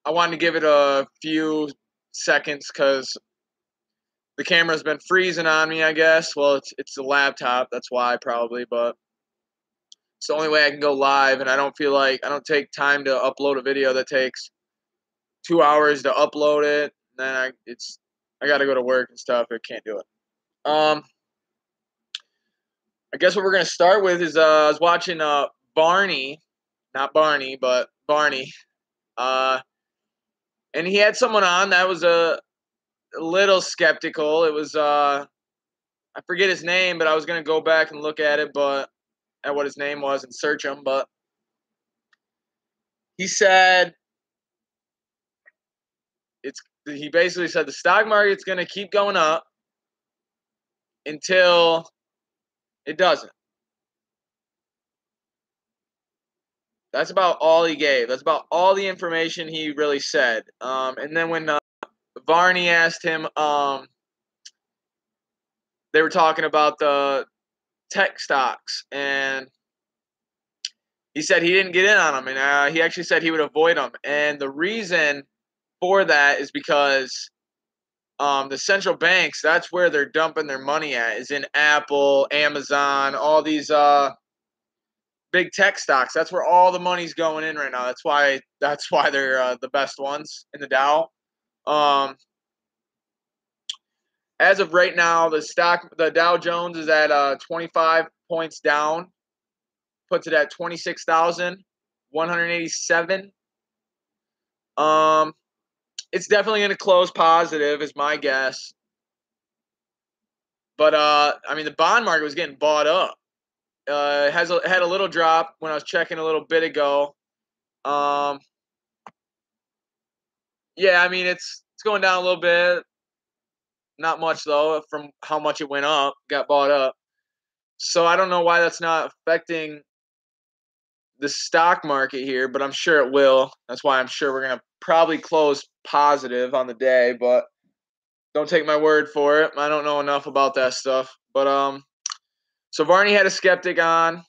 I wanted to give it a few seconds because the camera's been freezing on me, I guess. Well, it's a laptop, that's why probably, but it's the only way I can go live, and I don't take time to upload a video that takes 2 hours to upload it. And then I got to go to work and stuff. I can't do it. I guess what we're gonna start with is I was watching Barney, not Barney, but Barney, uh, and he had someone on that was a little skeptical. It was I forget his name, but I was gonna go back and look at it, but at what his name was and search him. But he said he basically said the stock market's gonna keep going up until it doesn't. That's about all he gave. That's about all the information he really said. And then when Varney asked him, they were talking about the tech stocks, and he said he didn't get in on them, and he actually said he would avoid them. And the reason for that is because the central banks, that's where they're dumping their money at, is in Apple, Amazon, all these big tech stocks. That's where all the money's going in right now. That's why they're the best ones in the Dow. Um, as of right now, the Dow Jones is at 25 points down, puts it at 26,187. It's definitely going to close positive, is my guess. But I mean, the bond market was getting bought up. Had a little drop when I was checking a little bit ago. Yeah, I mean it's going down a little bit. Not much though, from how much it went up, got bought up. So I don't know why that's not affecting the stock market here, but I'm sure it will. That's why I'm sure we're gonna probably close positive on the day, but don't take my word for it. I don't know enough about that stuff. But so Varney had a skeptic on,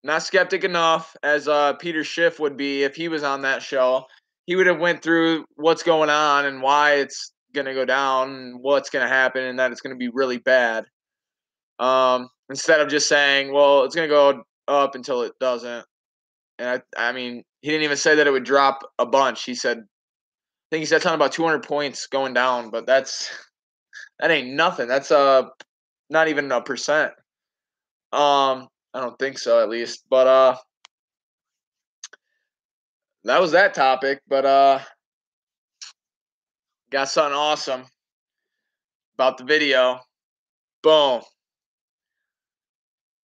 not skeptic enough as Peter Schiff would be if he was on that show. He would have went through what's going on and why it's gonna go down and what's gonna happen and that it's gonna be really bad. Instead of just saying, well, it's gonna go up until it doesn't. And I mean, he didn't even say that it would drop a bunch. He said, I think he said something about 200 points going down, but that ain't nothing. That's not even a percent. I don't think so, at least. But that was that topic. But got something awesome about the video. Boom.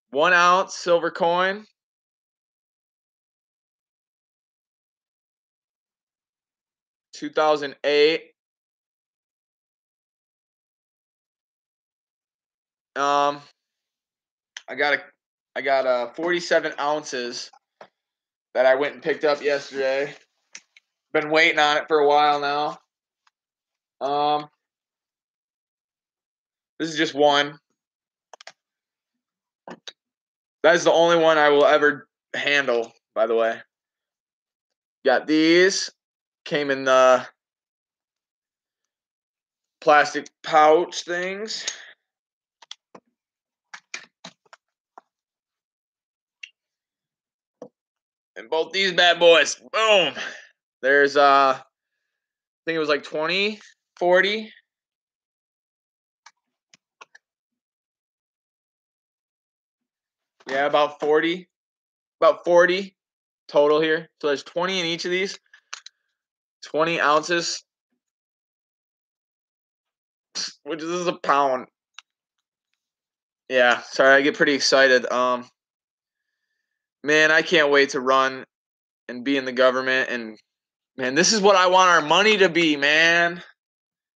1 ounce silver coin. 2008. I got 47 ounces that I went and picked up yesterday. Been waiting on it for a while now. This is just one. That is the only one I will ever handle, by the way. Got these. Came in the plastic pouch things. And both these bad boys. Boom. There's I think it was like 20, 40. Yeah, about 40. About 40 total here. So there's 20 in each of these. 20 ounces. Which is a pound. Yeah, sorry, I get pretty excited. Man, I can't wait to run and be in the government, and man, this is what I want our money to be, man.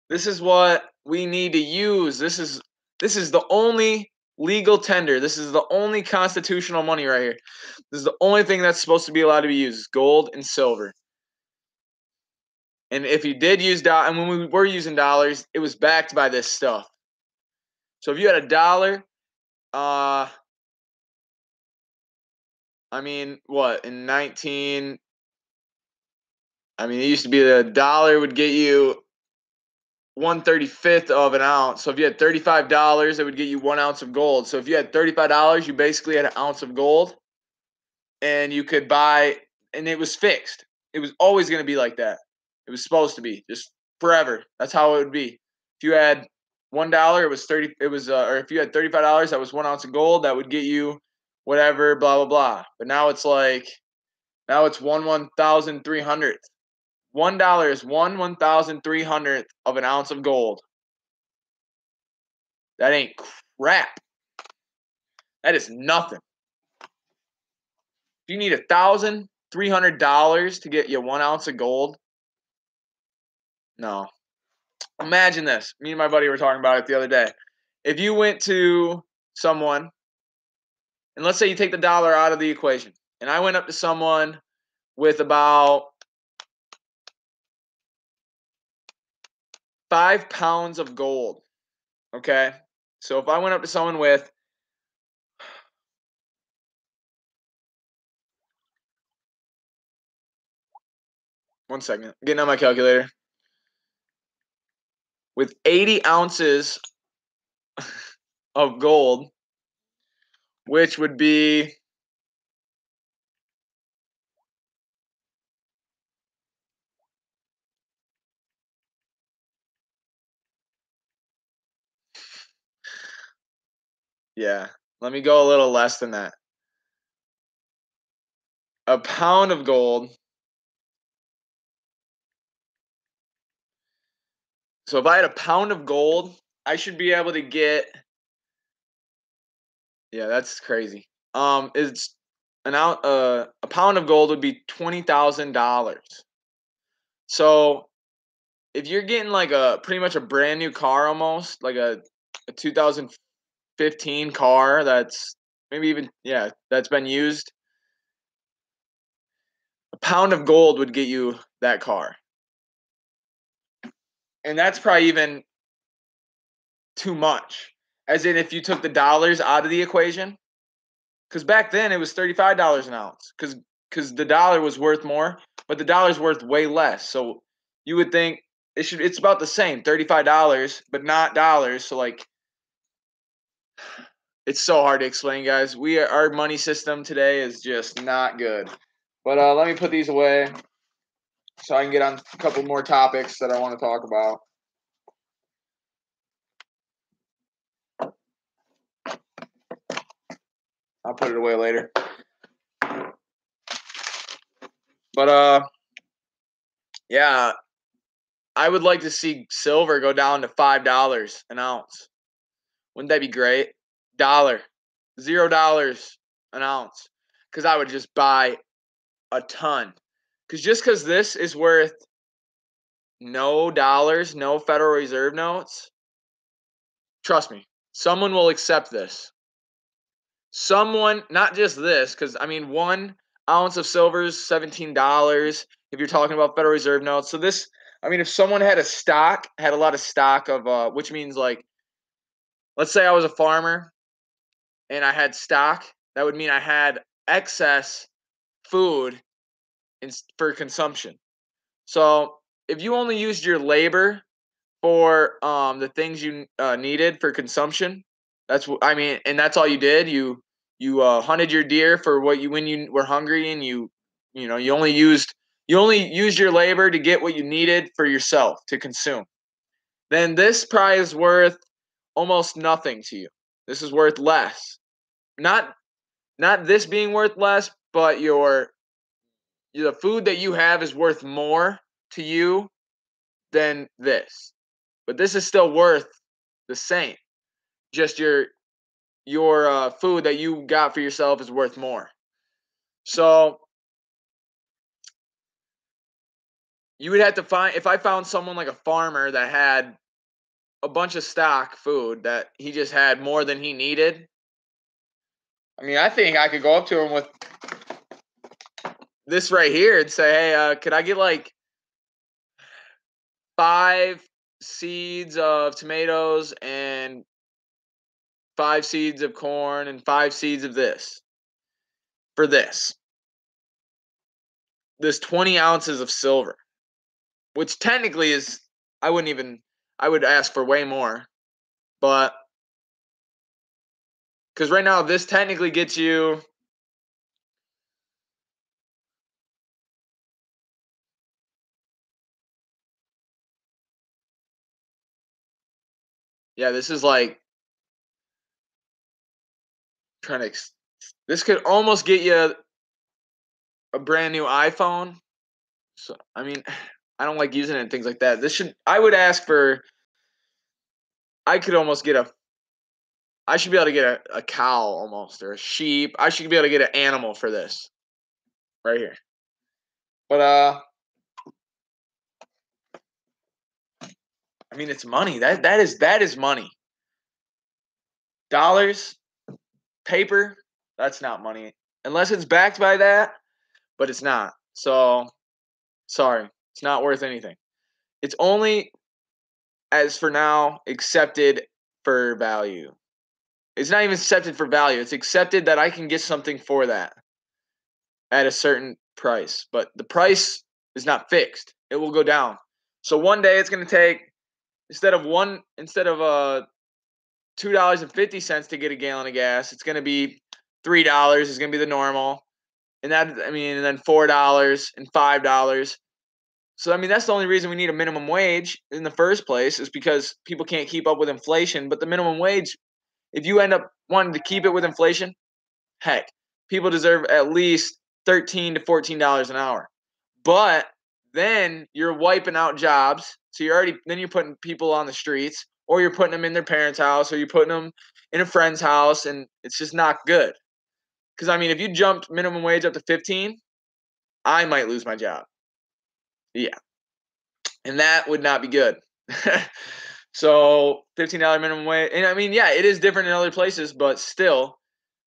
This is what we need to use. This is the only legal tender. This is the only constitutional money right here. This is the only thing that's supposed to be allowed to be used, gold and silver. And if you did use and when we were using dollars, it was backed by this stuff. So if you had a dollar, I mean, what, in 19 I mean, it used to be the dollar would get you 1/35 of an ounce. So if you had $35, it would get you 1 ounce of gold. So if you had $35, you basically had an ounce of gold, and you could buy, and it was fixed. It was always going to be like that. It was supposed to be just forever. That's how it would be. If you had $1, it was 30. It was, or if you had $35, that was 1 ounce of gold. That would get you whatever, blah blah blah. But now it's like, now it's 1/1300th. $1 is 1/1300th of an ounce of gold. That ain't crap. That is nothing. If you need $1,300 to get you 1 ounce of gold, no. Imagine this. Me and my buddy were talking about it the other day. If you went to someone, and let's say you take the dollar out of the equation, and I went up to someone with about 5 pounds of gold. Okay? So if I went up to someone with 1 second, getting on my calculator, with 80 ounces of gold, which would be yeah, let me go a little less than that. A pound of gold. So if I had a pound of gold, I should be able to get, yeah, that's crazy. It's a pound of gold would be $20,000. So if you're getting like a pretty much a brand new car, almost like a 2015 car that's maybe even, yeah, that's been used, a pound of gold would get you that car. And that's probably even too much. As in, if you took the dollars out of the equation, because back then it was $35 an ounce, because the dollar was worth more, but the dollar's worth way less. So you would think it's about the same, $35, but not dollars. So like, it's so hard to explain, guys. Our money system today is just not good. But let me put these away so I can get on a couple more topics that I want to talk about. I'll put it away later. But yeah, I would like to see silver go down to $5 an ounce. Wouldn't that be great? Dollar, $0 an ounce, because I would just buy a ton. Because this is worth no dollars, no Federal Reserve notes. Trust me, someone will accept this. Someone, not just this, because I mean, 1 ounce of silver is $17 if you're talking about Federal Reserve notes. So this, I mean, if someone had a lot of stock of, which means like, let's say I was a farmer and I had stock, that would mean I had excess food for consumption. So if you only used your labor for the things you needed for consumption, I mean, and that's all you did. You hunted your deer for when you were hungry, and you only used your labor to get what you needed for yourself to consume. Then this prize is worth almost nothing to you. This is worth less. Not this being worth less, but the food that you have is worth more to you than this. But this is still worth the same. Just your food that you got for yourself is worth more. So you would have to find, if I found someone like a farmer that had a bunch of stock food that he just had more than he needed. I mean, I think I could go up to him with this right here and say, "Hey, could I get like 5 seeds of tomatoes and 5 seeds of corn and 5 seeds of this for this 20 ounces of silver?" which technically is, I wouldn't even, I would ask for way more, but because right now this technically gets you, yeah, this is like trying to, this could almost get you a brand new iPhone. So, I mean, I don't like using it and things like that. This should, I would ask for, I could almost get a, I should be able to get a cow almost or a sheep. I should be able to get an animal for this right here. But I mean, it's money. That is money. Dollars, paper, that's not money unless it's backed by that, but it's not. So sorry, it's not worth anything. It's only, as for now, accepted for value. It's not even accepted for value. It's accepted that I can get something for that at a certain price, but the price is not fixed. It will go down. So one day it's going to take, instead of $2.50 to get a gallon of gas, it's going to be $3 is going to be the normal. And that, I mean, and then $4 and $5. So I mean, that's the only reason we need a minimum wage in the first place, is because people can't keep up with inflation. But the minimum wage, if you end up wanting to keep it with inflation, heck, people deserve at least $13 to $14 an hour. But then you're wiping out jobs. So you're putting people on the streets, or you're putting them in their parents' house, or you're putting them in a friend's house, and it's just not good. Because I mean, if you jumped minimum wage up to 15, I might lose my job. Yeah, and that would not be good. So $15 minimum wage, and I mean, yeah, it is different in other places, but still,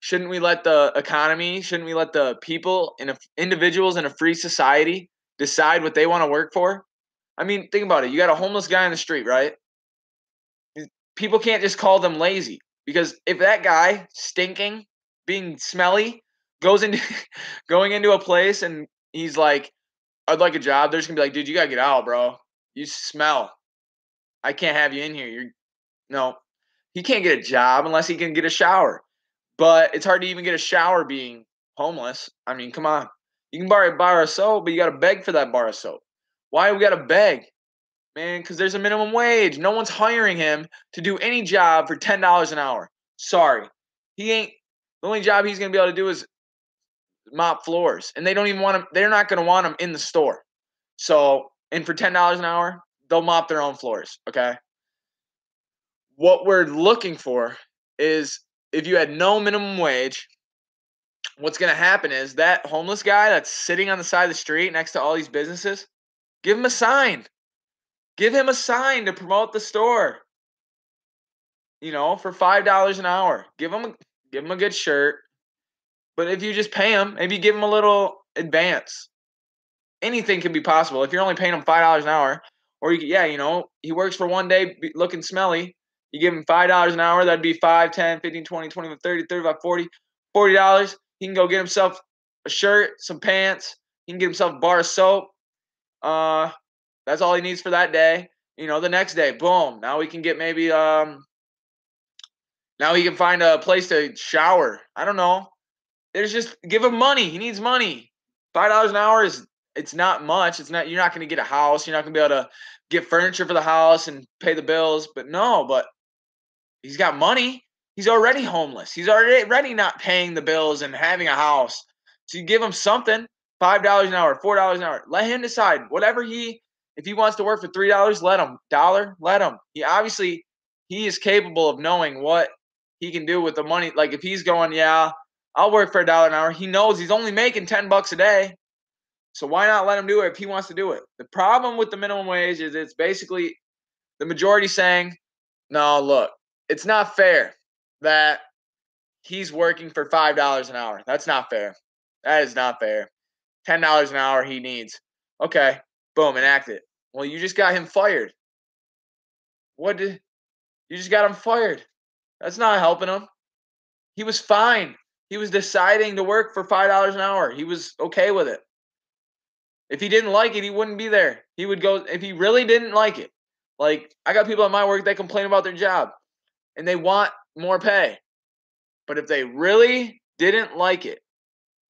shouldn't we let the economy, shouldn't we let the people and individuals in a free society decide what they want to work for? I mean, think about it. You got a homeless guy on the street, right? People can't just call them lazy, because if that guy stinking, being smelly, goes into going into a place and he's like, "I'd like a job," they're just gonna be like, "Dude, you gotta get out, bro. You smell. I can't have you in here. You're no." He can't get a job unless he can get a shower. But it's hard to even get a shower being homeless. I mean, come on. You can borrow a bar of soap, but you got to beg for that bar of soap. Why we got to beg? Man, because there's a minimum wage. No one's hiring him to do any job for $10 an hour. Sorry. He ain't, the only job he's going to be able to do is mop floors. And they don't even want him, they're not going to want him in the store. So, and for $10 an hour, they'll mop their own floors. Okay. What we're looking for is, if you had no minimum wage, what's going to happen is that homeless guy that's sitting on the side of the street next to all these businesses, give him a sign. Give him a sign to promote the store. For $5 an hour. Give him a good shirt. But if you just pay him, maybe give him a little advance. Anything can be possible. If you're only paying him $5 an hour, or he works for one day looking smelly. You give him $5 an hour, that'd be 5, 10, 15, 20, 25, 30, 35, 40. $40. He can go get himself a shirt, some pants. He can get himself a bar of soap. That's all he needs for that day. The next day, boom. Now we can get maybe now he can find a place to shower. I don't know. There's just, give him money. He needs money. $5 an hour it's not much. It's not, you're not going to get a house. You're not going to be able to get furniture for the house and pay the bills. But he's got money. He's already homeless. He's already not paying the bills and having a house. So you give him something, $5 an hour, $4 an hour. Let him decide whatever if he wants to work for $3, let him. Dollar, let him. He is capable of knowing what he can do with the money. Like if he's going, yeah, I'll work for $1 an hour. He knows he's only making $10 a day. So why not let him do it if he wants to do it? The problem with the minimum wage is it's basically the majority saying, no, look, it's not fair that he's working for $5 an hour. That's not fair. That is not fair. $10 an hour he needs. Okay, boom, enact it. Well, you just got him fired. You just got him fired? That's not helping him. He was fine. He was deciding to work for $5 an hour. He was okay with it. If he didn't like it, he wouldn't be there. He would go if he really didn't like it. Like I got people at my work that complain about their job and they want more pay. But if they really didn't like it,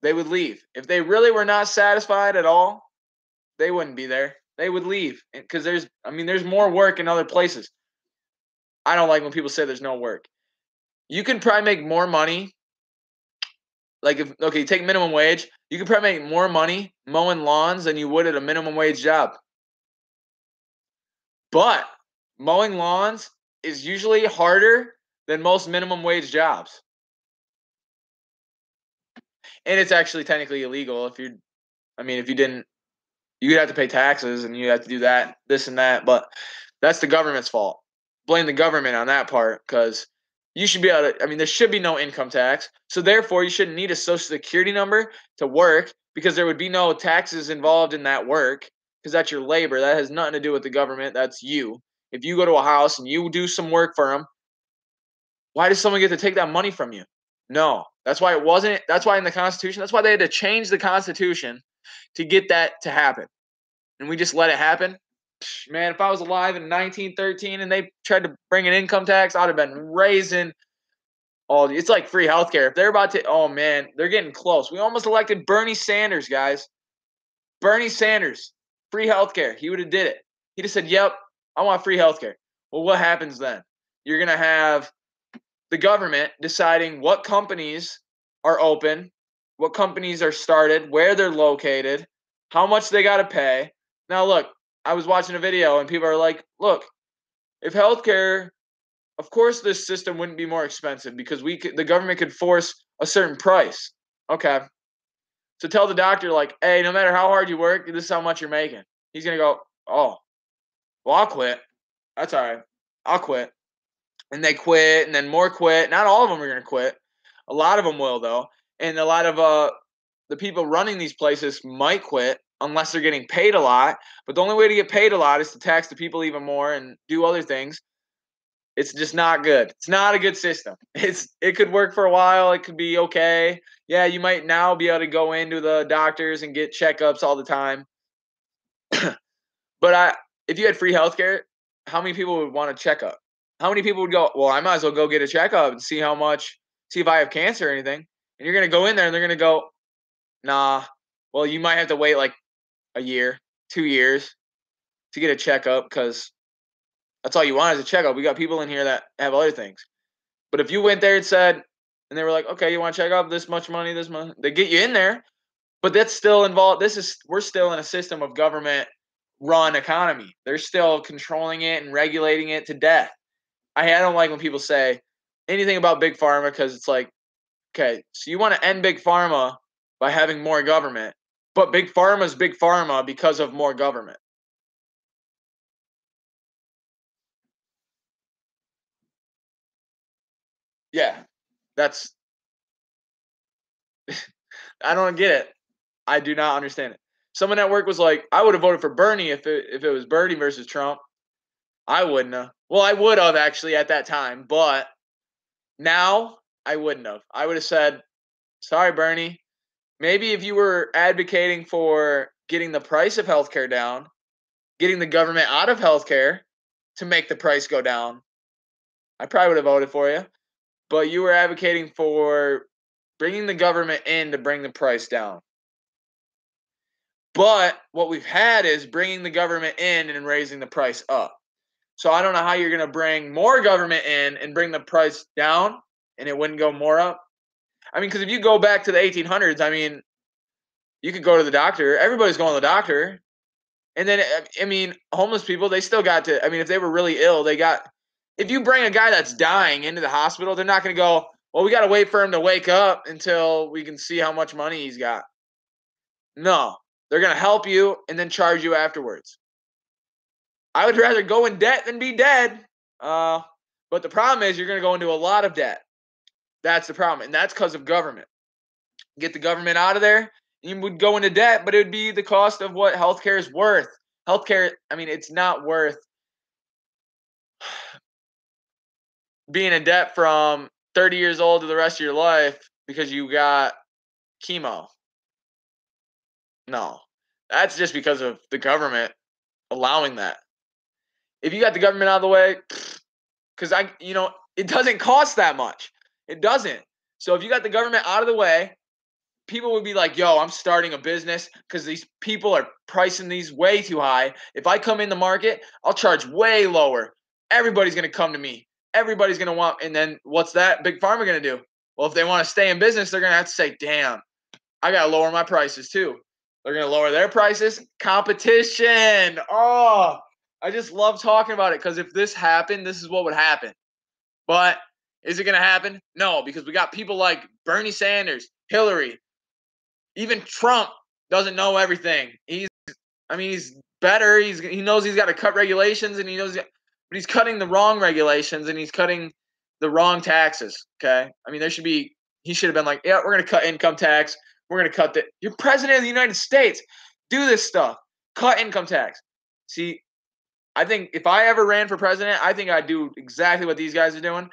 they would leave. If they really were not satisfied at all, they wouldn't be there. They would leave because there's more work in other places. I don't like when people say there's no work. You can probably make more money. Like if okay, take minimum wage, you can probably make more money mowing lawns than you would at a minimum wage job. But mowing lawns is usually harder than most minimum wage jobs. And it's actually technically illegal if you didn't you'd have to pay taxes and you have to do that, this and that, but that's the government's fault. Blame the government on that part because you should be able to, there should be no income tax. So therefore, you shouldn't need a social security number to work because there would be no taxes involved in that work because that's your labor. That has nothing to do with the government. That's you. If you go to a house and you do some work for them, why does someone get to take that money from you? No. That's why it wasn't. That's why in the Constitution, that's why they had to change the Constitution to get that to happen. And we just let it happen. Man, if I was alive in 1913 and they tried to bring an income tax, I'd have been raising all. It's like free healthcare. If they're about to, oh man, they're getting close. We almost elected Bernie Sanders, guys. Bernie Sanders, free healthcare. He would have did it. He just said, "Yep, I want free healthcare." Well, what happens then? You're gonna have the government deciding what companies are open, what companies are started, where they're located, how much they got to pay. Now, look, I was watching a video and people are like, look, if healthcare, of course, this system wouldn't be more expensive because the government could force a certain price. Okay. So tell the doctor, like, hey, no matter how hard you work, this is how much you're making. He's going to go, oh, well, I'll quit. That's all right. I'll quit. And they quit, and then more quit. Not all of them are going to quit. A lot of them will, though. And a lot of the people running these places might quit unless they're getting paid a lot. But the only way to get paid a lot is to tax the people even more and do other things. It's just not good. It's not a good system. It could work for a while. It could be okay. Yeah, you might now be able to go into the doctors and get checkups all the time. But if you had free healthcare, how many people would want a checkup? How many people would go, well, I might as well go get a checkup and see if I have cancer or anything. And you're going to go in there and they're going to go, nah, well, you might have to wait like a year, 2 years to get a checkup because that's all you want is a checkup. We got people in here that have other things. But if you went there and said, and they were like, okay, you want to check up this much money, they get you in there, but that's still involved. We're still in a system of government run economy. They're still controlling it and regulating it to death. I don't like when people say anything about big pharma because it's like, okay, so you want to end big pharma by having more government, but big pharma is big pharma because of more government. Yeah, that's I don't get it. I do not understand it. Someone at work was like, I would have voted for Bernie if it was Bernie versus Trump. I wouldn't have. Well, I would have actually at that time, but now I wouldn't have. I would have said, sorry, Bernie. Maybe if you were advocating for getting the price of healthcare down, getting the government out of healthcare to make the price go down, I probably would have voted for you. But you were advocating for bringing the government in to bring the price down. But what we've had is bringing the government in and raising the price up. So I don't know how you're going to bring more government in and bring the price down and it wouldn't go more up. Because if you go back to the 1800s, you could go to the doctor. Everybody's going to the doctor. And then, homeless people, they still got to, if they were really ill, if you bring a guy that's dying into the hospital, they're not going to go, well, we got to wait for him to wake up until we can see how much money he's got. No, they're going to help you and then charge you afterwards. I would rather go in debt than be dead. But the problem is you're going to go into a lot of debt. That's the problem. And that's because of government. Get the government out of there, you would go into debt, but it would be the cost of what healthcare is worth. Healthcare, it's not worth being in debt from 30 years old to the rest of your life because you got chemo. No. That's just because of the government allowing that. If you got the government out of the way, because it doesn't cost that much. It doesn't. So if you got the government out of the way, people would be like, yo, I'm starting a business because these people are pricing these way too high. If I come in the market, I'll charge way lower. Everybody's going to come to me. Everybody's going to want, and then what's that big pharma going to do? Well, if they want to stay in business, they're going to have to say, damn, I got to lower my prices too. They're going to lower their prices. Competition. Oh, I just love talking about it because if this happened, this is what would happen. But is it going to happen? No, because we got people like Bernie Sanders, Hillary, even Trump doesn't know everything. He's better. He knows he's got to cut regulations, and but he's cutting the wrong regulations, and he's cutting the wrong taxes. Okay, I mean he should have been like, yeah, we're gonna cut income tax. We're gonna cut the. You're president of the United States. Do this stuff. Cut income tax. See, I think if I ever ran for president, I think I'd do exactly what these guys are doing.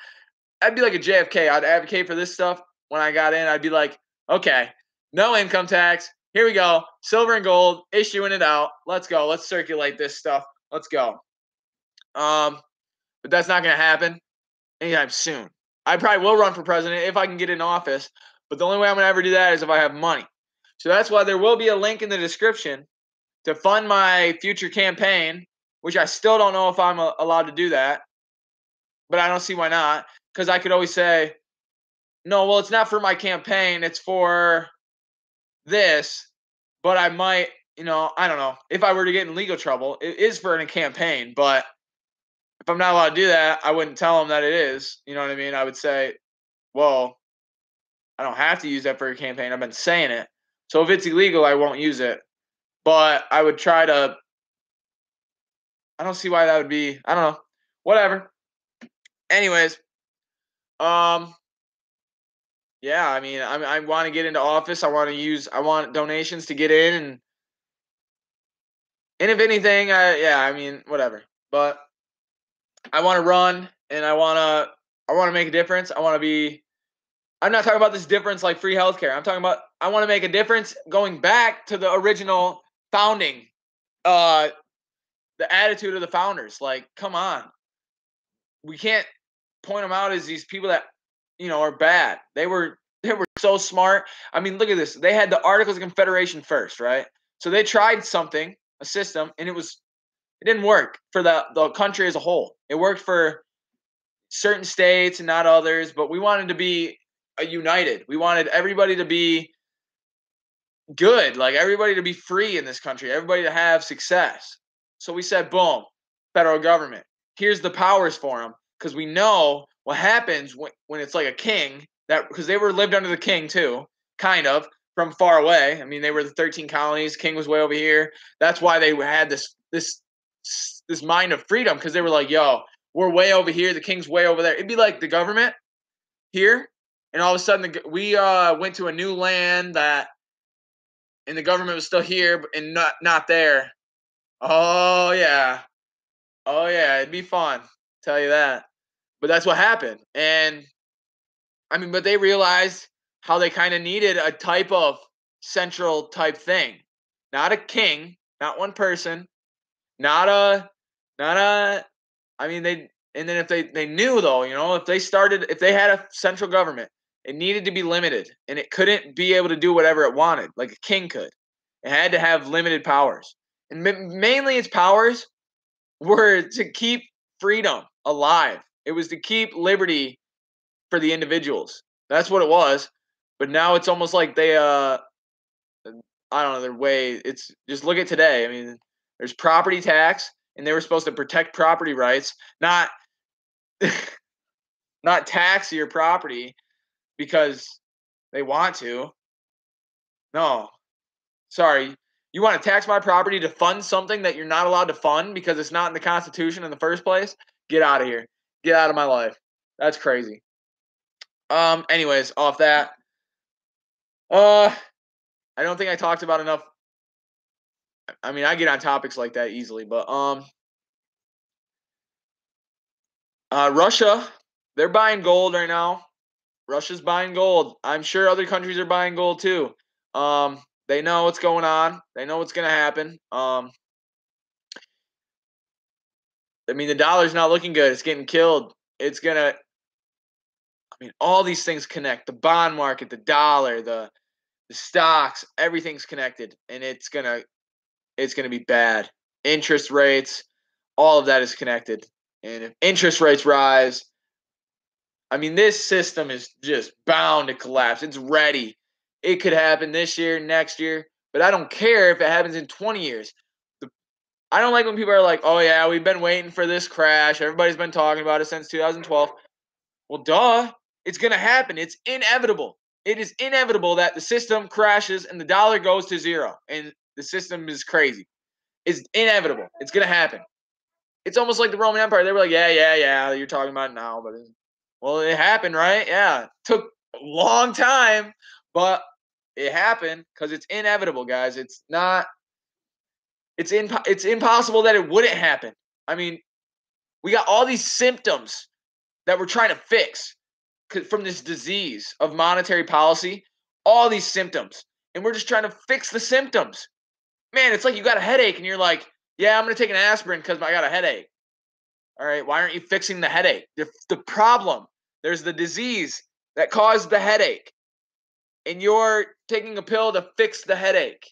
I'd be like a JFK. I'd advocate for this stuff. When I got in, I'd be like, okay, no income tax. Here we go. Silver and gold, issuing it out. Let's go. Let's circulate this stuff. Let's go. But that's not going to happen anytime soon. I probably will run for president if I can get in office. But the only way I'm going to ever do that is if I have money. So that's why there will be a link in the description to fund my future campaign, which I still don't know if I'm allowed to do that. But I don't see why not. Because I could always say, no, well, it's not for my campaign. It's for this. But I might, I don't know. If I were to get in legal trouble, it is for a campaign. But if I'm not allowed to do that, I wouldn't tell them that it is. You know what I mean? I would say, well, I don't have to use that for a campaign. I've been saying it. So if it's illegal, I won't use it. But I would try to. I don't see why that would be. I don't know. Whatever. Anyways. Yeah, I mean, I want to get into office. I want donations to get in, and if anything, I mean, whatever. But I want to run, and I want to make a difference. I'm not talking about this difference like free healthcare. I'm talking about I want to make a difference going back to the original founding, the attitude of the founders. Like, come on, we can't point them out as these people that are bad. They were so smart. I mean, look at this. They had the Articles of Confederation first, right? So they tried something, a system, and it didn't work for the country as a whole. It worked for certain states and not others, but we wanted to be united. We wanted everybody to be good, like everybody to be free in this country, everybody to have success. So we said, boom, federal government. Here's the powers for them, because we know what happens when it's like a king, because they were lived under the king too, kind of from far away. I mean, they were the 13 colonies. King was way over here. That's why they had this mind of freedom, because they were like, yo, we're way over here. The king's way over there. It'd be like the government here, and all of a sudden we went to a new land and the government was still here and not there. Oh yeah, it'd be fun. Tell you that. But that's what happened, and I mean, but they realized how they kind of needed a type of central type thing, not a king, not one person, not a. I mean, and then if they knew though, if they had a central government, it needed to be limited, and it couldn't be able to do whatever it wanted like a king could. It had to have limited powers, and mainly its powers were to keep freedom alive. It was to keep liberty for the individuals. That's what it was. But now it's almost like they I don't know, their way. It's just look at today. I mean, there's property tax, and they were supposed to protect property rights, not not tax your property because they want to. No. Sorry. You want to tax my property to fund something that you're not allowed to fund because it's not in the Constitution in the first place? Get out of here. Get out of my life. That's crazy. Anyways, off that. I don't think I talked about enough. I mean, I get on topics like that easily, but Russia, they're buying gold right now. Russia's buying gold. I'm sure other countries are buying gold too. They know what's going on. They know what's going to happen. I mean, the dollar's not looking good. It's getting killed. It's going to, I mean, all these things connect. The bond market, the dollar, the stocks, everything's connected, and it's gonna be bad. Interest rates, all of that is connected. And if interest rates rise, I mean, this system is just bound to collapse. It's ready. It could happen this year, next year, but I don't care if it happens in 20 years. I don't like when people are like, oh, yeah, we've been waiting for this crash. Everybody's been talking about it since 2012. Well, duh. It's going to happen. It's inevitable. It is inevitable that the system crashes and the dollar goes to zero and the system is crazy. It's inevitable. It's going to happen. It's almost like the Roman Empire. They were like, yeah, you're talking about it now, but well, it happened, right? Yeah. It took a long time, but it happened because it's inevitable, guys. It's impossible that it wouldn't happen. I mean, we got all these symptoms that we're trying to fix from this disease of monetary policy, all these symptoms, and we're just trying to fix the symptoms. Man, it's like you got a headache and you're like, yeah, I'm going to take an aspirin because I got a headache. All right, why aren't you fixing the headache? The problem, there's the disease that caused the headache, and you're taking a pill to fix the headache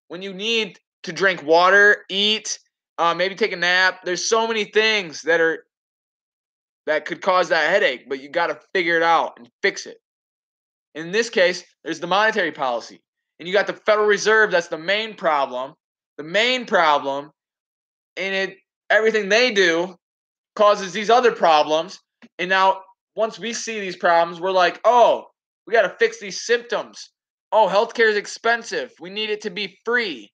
when you need to drink water, eat, maybe take a nap. There's so many things that could cause that headache, but you got to figure it out and fix it. In this case, there's the monetary policy, and you got the Federal Reserve. That's the main problem. The main problem, and everything they do causes these other problems. And now, once we see these problems, we're like, oh, we got to fix these symptoms. Oh, healthcare is expensive. We need it to be free.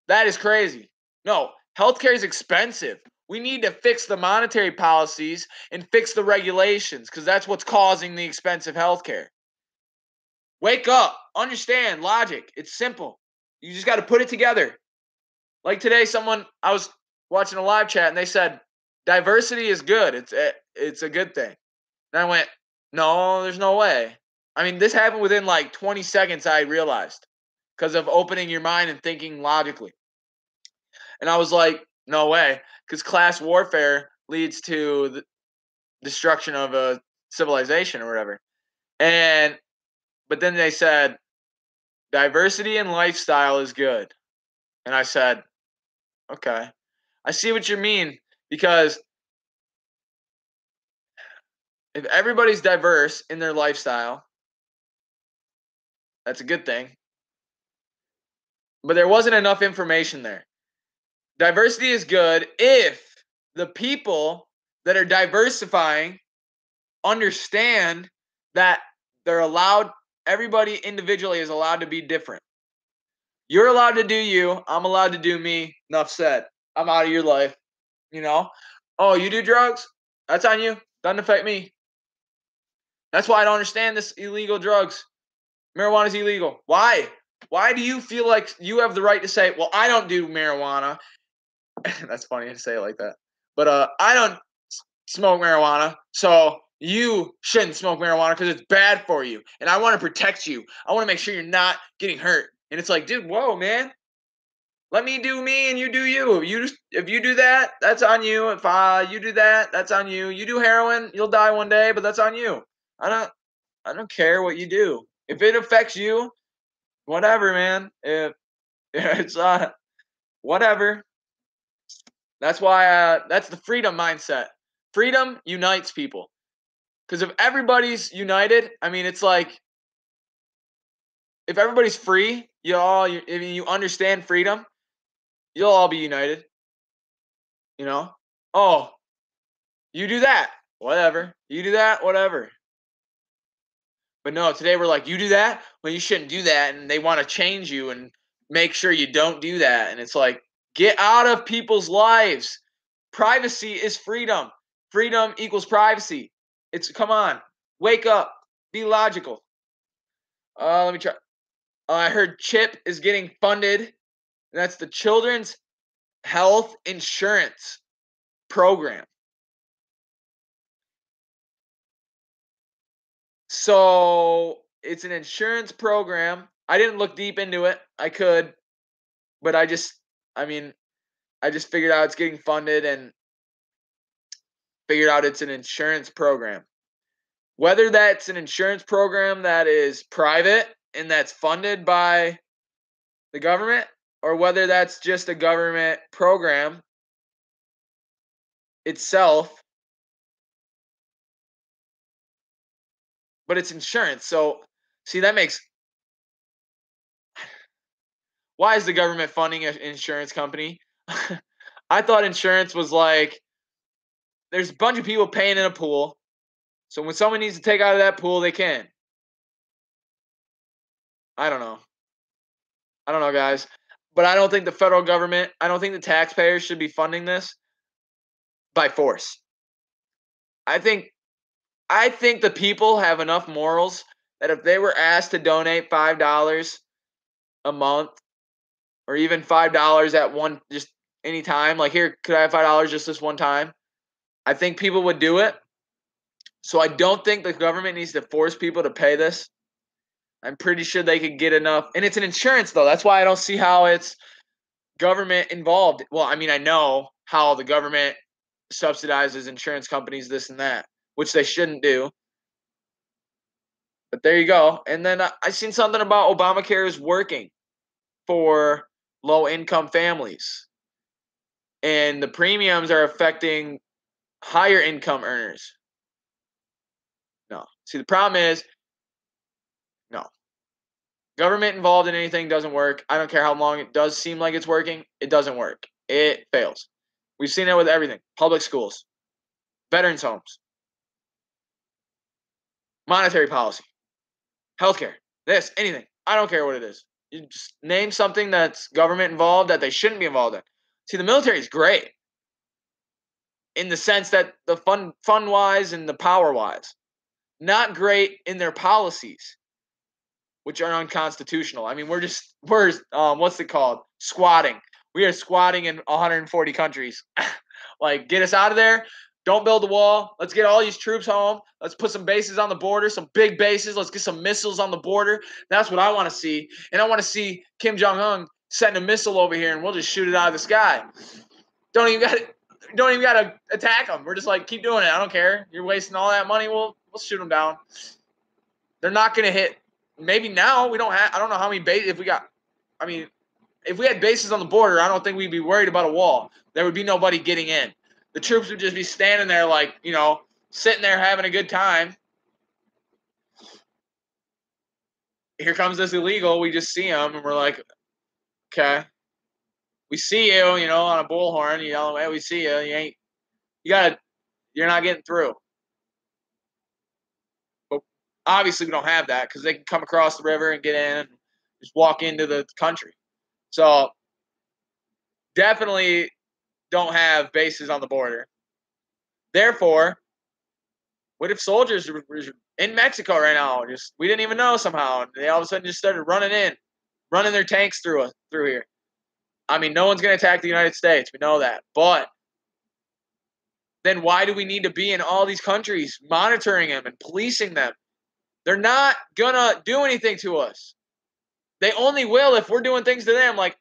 That is crazy. No, healthcare is expensive. We need to fix the monetary policies and fix the regulations because that's what's causing the expensive healthcare. Wake up. Understand logic. It's simple. You just got to put it together. Like today, I was watching a live chat and they said, diversity is good. It's a good thing. And I went, no, there's no way. I mean, this happened within like 20 seconds, I realized, because of opening your mind and thinking logically. And I was like, no way, because class warfare leads to the destruction of a civilization or whatever. But then they said, diversity and lifestyle is good. And I said, okay, I see what you mean, because if everybody's diverse in their lifestyle, that's a good thing. But there wasn't enough information there. Diversity is good if the people that are diversifying understand that everybody individually is allowed to be different. You're allowed to do you. I'm allowed to do me. Enough said. I'm out of your life. You know? Oh, you do drugs? That's on you. Doesn't affect me. That's why I don't understand this illegal drugs. Marijuana is illegal. Why? Why do you feel like you have the right to say, well, I don't do marijuana? That's funny to say it like that. But I don't smoke marijuana, so you shouldn't smoke marijuana because it's bad for you. And I want to protect you. I want to make sure you're not getting hurt. And it's like, dude, whoa, man. Let me do me and you do you. If you do that, that's on you. If you do that, that's on you. You do heroin, you'll die one day, but that's on you. I don't care what you do. If it affects you, whatever, man. If it's whatever. That's why that's the freedom mindset. Freedom unites people. Because if everybody's united, I mean, it's like if everybody's free, if you understand freedom, you'll all be united. You know? Oh, you do that, whatever. You do that, whatever. But no, today we're like, you do that? Well, you shouldn't do that. And they want to change you and make sure you don't do that. And it's like, get out of people's lives. Privacy is freedom. Freedom equals privacy. Come on, wake up, be logical. Let me try. I heard CHIP is getting funded. That's the Children's Health Insurance Program. So It's an insurance program. I didn't look deep into it. I could, but I mean, I just figured out it's getting funded and figured out it's an insurance program. Whether that's an insurance program that is private and that's funded by the government, or whether that's just a government program itself, but it's insurance. So, see, that makes why is the government funding an insurance company? I thought insurance was like there's a bunch of people paying in a pool. So when someone needs to take out of that pool, they can. I don't know. I don't know, guys. But I don't think the federal government, I don't think the taxpayers should be funding this by force. I think I think the people have enough morals that if they were asked to donate $5 a month or even $5 at one just any time, like here, could I have $5 just this one time? I think people would do it. So I don't think the government needs to force people to pay this. I'm pretty sure they could get enough. And it's an insurance though. That's why I don't see how it's government involved. Well, I mean, I know how the government subsidizes insurance companies, this and that, which they shouldn't do. But there you go. And then I seen something about Obamacare is working for low income families. And the premiums are affecting higher income earners. No. See, the problem is, no. Government involved in anything doesn't work. I don't care how long it does seem like it's working. It doesn't work. It fails. We've seen it with everything. Public schools, veterans homes, monetary policy, healthcare, this, anything. I don't care what it is. You just name something that's government involved that they shouldn't be involved in. See, the military is great in the sense that the fun wise and the power wise, not great in their policies, which are unconstitutional. I mean, we're what's it called? Squatting. We are squatting in 140 countries. Like, get us out of there. Don't build the wall. Let's get all these troops home. Let's put some bases on the border, some big bases. Let's get some missiles on the border. That's what I want to see. And I want to see Kim Jong-un send a missile over here, and we'll just shoot it out of the sky. Don't even got to attack them. We're just like, keep doing it. I don't care. You're wasting all that money. We'll shoot them down. They're not going to hit. Maybe now we don't have. I don't know how many bases. If we had bases on the border, I don't think we'd be worried about a wall. There would be nobody getting in. The troops would just be standing there like, sitting there having a good time. Here comes this illegal. We just see him, and we're like, okay. We see you, on a bullhorn. You yell, hey, we see you. You're not getting through. But obviously we don't have that because they can come across the river and get in and just walk into the country. So definitely don't have bases on the border. Therefore, what if soldiers were in Mexico right now? We didn't even know somehow. And they all of a sudden just started running their tanks through here. I mean, no one's going to attack the United States. We know that. But then why do we need to be in all these countries monitoring them and policing them? They're not going to do anything to us. They only will if we're doing things to them like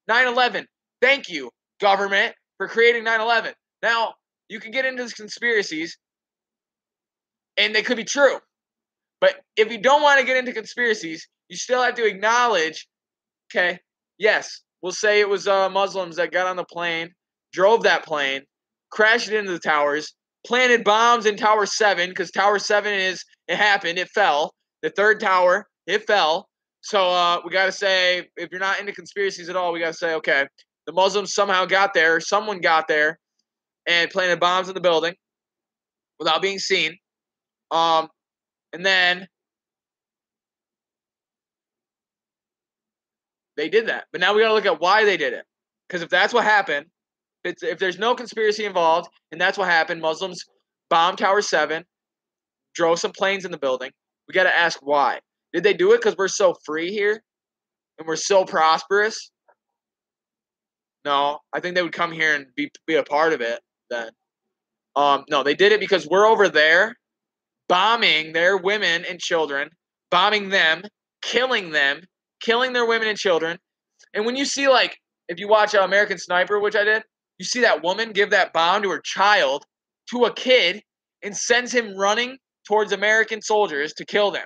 9/11. Thank you, government, for creating 9/11. Now, you can get into these conspiracies, and they could be true. But if you don't want to get into conspiracies, you still have to acknowledge, okay, yes, we'll say it was Muslims that got on the plane, drove that plane, crashed it into the towers, planted bombs in Tower 7, because Tower 7 it happened, it fell. The third tower, it fell. So we got to say, if you're not into conspiracies at all, we got to say, okay, the Muslims somehow got there, someone got there, and planted bombs in the building without being seen. And then they did that. But now we got to look at why they did it. Because if that's what happened, if there's no conspiracy involved, and that's what happened, Muslims bombed Tower 7, drove some planes in the building, we got to ask why. Did they do it because we're so free here? And we're so prosperous? No, I think they would come here and be a part of it then. No, they did it because we're over there bombing their women and children, bombing them, killing their women and children. And when you see, like, if you watch American Sniper, which I did, you see that woman give that bomb to her child, to a kid, and sends him running towards American soldiers to kill them.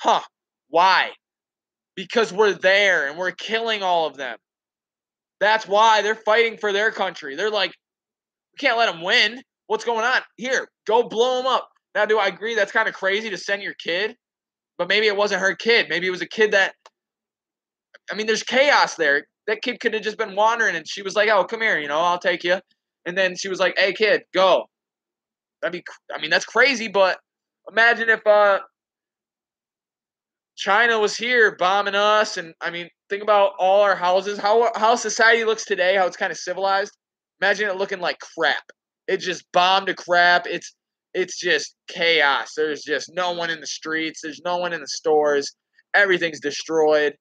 Huh. Why? Because we're there and we're killing all of them. That's why they're fighting for their country. They're like, we can't let them win. What's going on? Here, go blow them up. Now, do I agree that's kind of crazy to send your kid? But maybe it wasn't her kid. Maybe it was a kid that, I mean, there's chaos there. That kid could have just been wandering and she was like, oh, come here, I'll take you. And then she was like, hey, kid, go. That's crazy, but imagine if China was here bombing us. And, think about all our houses, how society looks today, how it's kind of civilized. Imagine it looking like crap. It just bombed to crap. It's just chaos. There's just no one in the streets. There's no one in the stores. Everything's destroyed.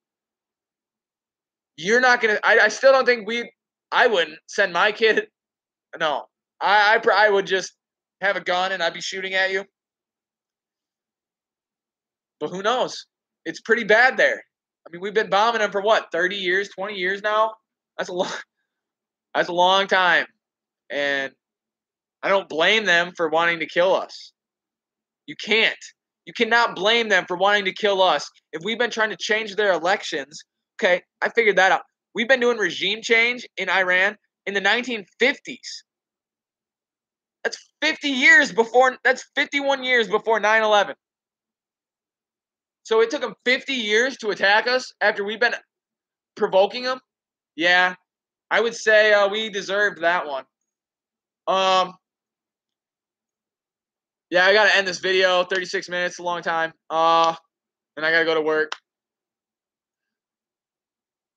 You're not going to – I still don't think I wouldn't send my kid – no. I would just have a gun and I'd be shooting at you. But who knows? It's pretty bad there. We've been bombing them for what, 30 years, 20 years now? That's a long time. And I don't blame them for wanting to kill us. You can't. You cannot blame them for wanting to kill us. If we've been trying to change their elections, okay, I figured that out. We've been doing regime change in Iran in the 1950s. That's 51 years before 9/11. So it took them 50 years to attack us after we've been provoking them? Yeah, I would say we deserved that one. Yeah, I got to end this video. 36 minutes, a long time. And I got to go to work.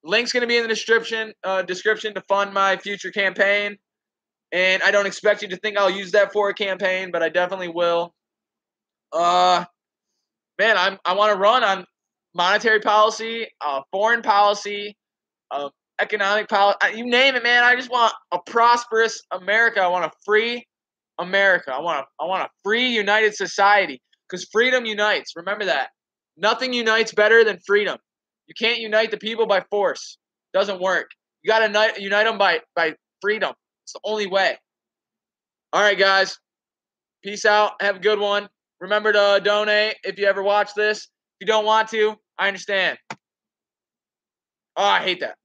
Link's going to be in the description to fund my future campaign. And I don't expect you to think I'll use that for a campaign, but I definitely will. Man, I want to run on monetary policy, foreign policy, economic policy. You name it, man. I just want a prosperous America. I want a free America. I want a free, united society because freedom unites. Remember that. Nothing unites better than freedom. You can't unite the people by force. Doesn't work. You got to unite them by freedom. It's the only way. All right, guys. Peace out. Have a good one. Remember to donate if you ever watch this. If you don't want to, I understand. Oh, I hate that.